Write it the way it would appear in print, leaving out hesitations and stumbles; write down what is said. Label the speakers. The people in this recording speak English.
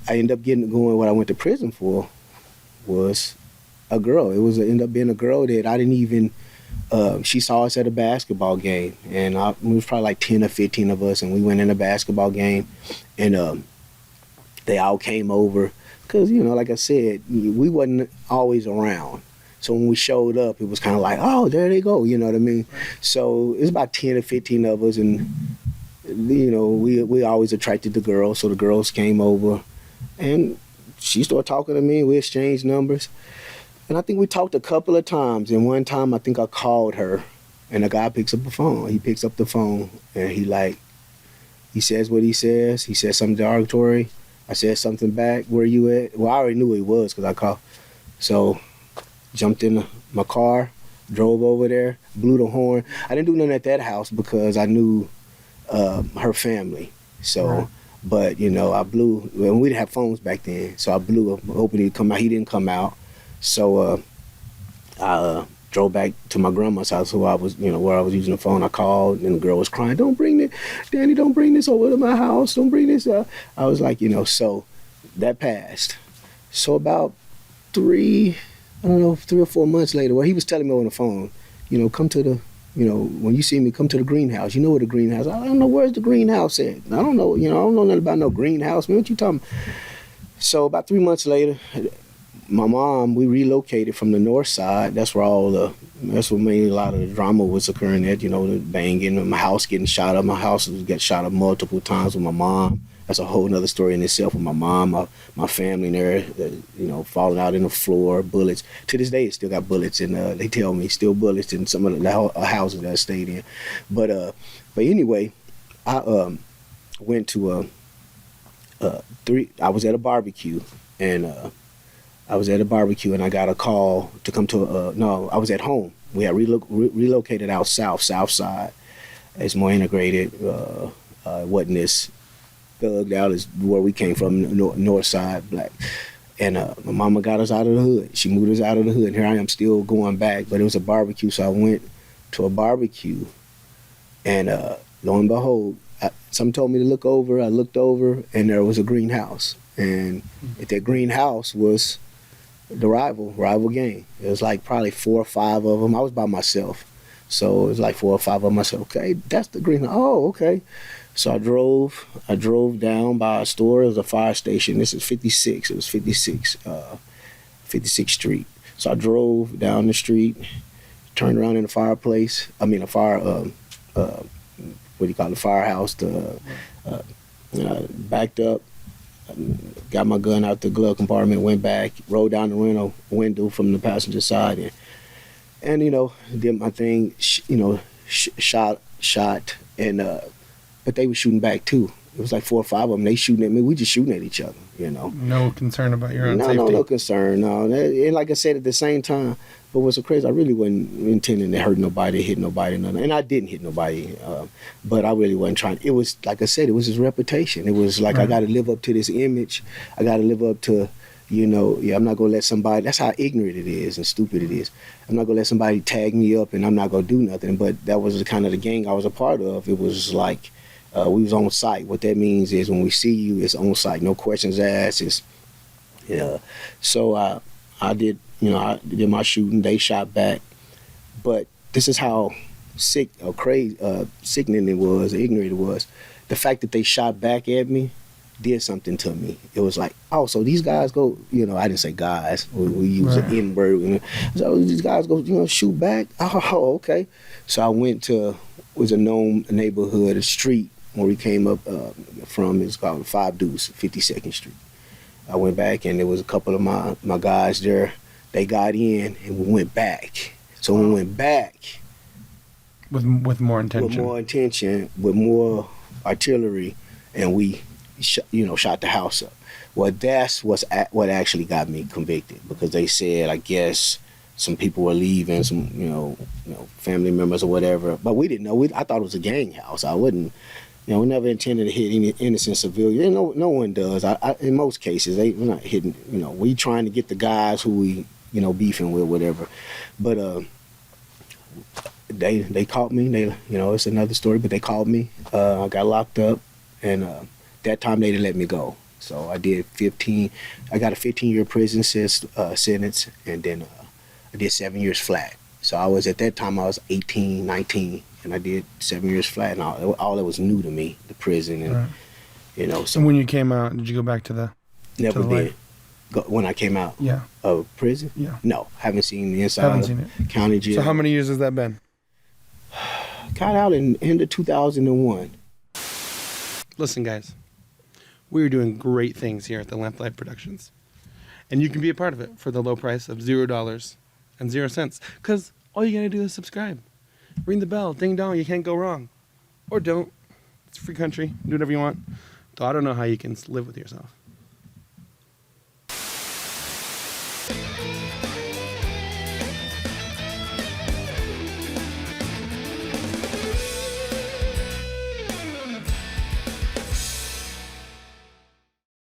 Speaker 1: I ended up going. What I went to prison for was a girl. It ended up being a girl that I didn't even. She saw us at a basketball game, and it was probably like 10 or 15 of us, and we went in a basketball game, and they all came over because, like I said, we wasn't always around. So when we showed up, it was kind of like, oh, there they go, you know what I mean? So it's about 10 or 15 of us, and we always attracted the girls, so the girls came over, and she started talking to me. We exchanged numbers, and I think we talked a couple of times. And one time, I think I called her, and the guy picks up the phone. He picks up the phone, and he says what he says. He says something derogatory. I said something back. Where you at? Well, I already knew who he was because I called. So jumped in my car, drove over there, blew the horn. I didn't do nothing at that house because I knew her family. So, right. But I blew. Well, we didn't have phones back then, so I blew up, hoping he'd come out. He didn't come out. So I drove back to my grandma's house, where I was using the phone. I called, and the girl was crying, "Don't bring this, Danny, don't bring this over to my house. Don't bring this up." I was like, so that passed. So about 3 or 4 months later, well, he was telling me on the phone, come to the, when you see me, come to the greenhouse. You know where the greenhouse? I don't know, where's the greenhouse at? I don't know, I don't know nothing about no greenhouse. Man, what you talking about? So about 3 months later, my mom, we relocated from the north side. That's where mainly a lot of the drama was occurring at, the banging, my house getting shot up. My house got shot up multiple times with my mom. That's a whole nother story in itself with my mom, my family there, falling out in the floor, bullets. To this day, it still got bullets, and they tell me still bullets in some of the houses that I stayed in. But anyway, I went to I was at a barbecue, and I got a call to come to no, I was at home. We had relocated out south side. It's more integrated. It wasn't this thugged out as where we came from, north side, black. And my mama got us out of the hood. She moved us out of the hood, and here I am still going back. But it was a barbecue, so I went to a barbecue, and lo and behold, something told me to look over. I looked over, and there was a greenhouse. And at that greenhouse was the rival gang. It was like probably 4 or 5 of them. I was by myself, so it was like 4 or 5 of them. I said, okay, that's the greenhouse. Oh, okay. So I drove down by a store. It was a fire station. This is 56. It was 56th Street. So I drove down the street, turned around in the fireplace. I mean, what do you call it? The firehouse. Backed up, got my gun out the glove compartment, went back, rolled down the window from the passenger side, and did my thing. Shot, and. But they were shooting back too. It was like 4 or 5 of them. They shooting at me. We just shooting at each other,
Speaker 2: No concern about your own safety?
Speaker 1: No concern, no. And like I said, at the same time, but what's so crazy, I really wasn't intending to hurt nobody, hit nobody, nothing. And I didn't hit nobody, but I really wasn't trying. It was, like I said, it was his reputation. It was like, right. I got to live up to this image. I got to live up to, I'm not going to let somebody, that's how ignorant it is and stupid it is. I'm not going to let somebody tag me up, and I'm not going to do nothing. But that was kind of the gang I was a part of. It was like, we was on site. What that means is when we see you, it's on site. No questions asked. So I did my shooting. They shot back. But this is how sick or crazy, sickening it was, ignorant it was. The fact that they shot back at me did something to me. It was like, oh, so these guys go, I didn't say guys. We use an N-word. So these guys go, shoot back? Oh, okay. So I went to, was a known neighborhood, a street, where we came up from. It's called 5 Deuce, 52nd Street. I went back, and there was a couple of my guys there. They got in, and we went back. So we went back
Speaker 2: with more intention,
Speaker 1: with more artillery, and we shot the house up. Well, that's what actually got me convicted, because they said, I guess, some people were leaving, some family members or whatever, but we didn't know. I thought it was a gang house. I wouldn't. We never intended to hit any innocent civilian. No one does. In most cases, we're not hitting. We trying to get the guys who we, beefing with, whatever. But they caught me. It's another story. But they caught me. I got locked up, and that time they didn't let me go. So I did 15. I got a 15-year prison sentence, and then I did 7 years flat. So at that time I was 18, 19, and I did 7 years flat, and all that was new to me, the prison, and
Speaker 2: Right.
Speaker 1: you know. So
Speaker 2: And when you came out, did you go back to the?
Speaker 1: never
Speaker 2: to the
Speaker 1: did. When I came out
Speaker 2: Yeah.
Speaker 1: of prison,
Speaker 2: Yeah.
Speaker 1: no, haven't seen the inside.
Speaker 2: Haven't
Speaker 1: of
Speaker 2: seen it.
Speaker 1: county jail.
Speaker 2: So how many years has that been?
Speaker 1: Got out in end of 2001.
Speaker 2: Listen, guys, we are doing great things here at the Lamplight Productions, and you can be a part of it for the low price of $0.00. Because all you gotta do is subscribe, ring the bell, ding dong. You can't go wrong, or don't. It's a free country. Do whatever you want. Though I don't know how you can live with yourself.